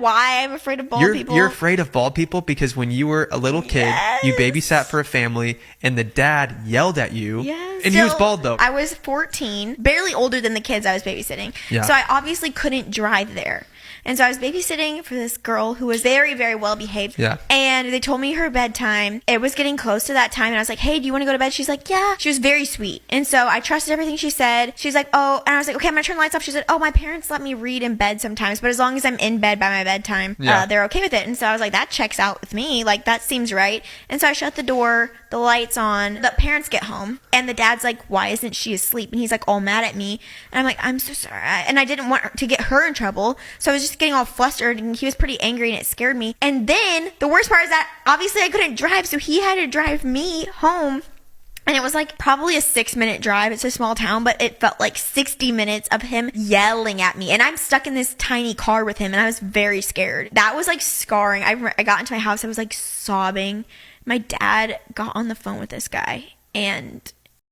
why I'm afraid of bald people. You're afraid of bald people because when you were a little kid, you babysat for a family, and the dad yelled at you. Yes. And he was bald, though. I was 14, barely older than the kids I was babysitting. Yeah. So I obviously couldn't drive there. And so I was babysitting for this girl who was very, very well behaved. Yeah. And they told me her bedtime. It was getting close to that time. And I was like, hey, do you want to go to bed? She's like, yeah. She was very sweet. And so I trusted everything she said. She's like, oh. And I was like, okay, I'm going to turn the lights off. She said, oh, my parents let me read in bed sometimes. But as long as I'm in bed by my bedtime, they're okay with it. And so I was like, that checks out with me. Like, that seems right. And so I shut the door, the lights on. The parents get home. And the dad's like, why isn't she asleep? And he's like all mad at me. And I'm like, I'm so sorry. And I didn't want to get her in trouble. So I was just getting all flustered, and he was pretty angry, and it scared me. And then the worst part is that obviously I couldn't drive, so he had to drive me home. And it was like probably a 6-minute drive. It's a small town, but it felt like 60 minutes of him yelling at me. And I'm stuck in this tiny car with him, and I was very scared. That was like scarring. I got into my house, I was like sobbing. My dad got on the phone with this guy, and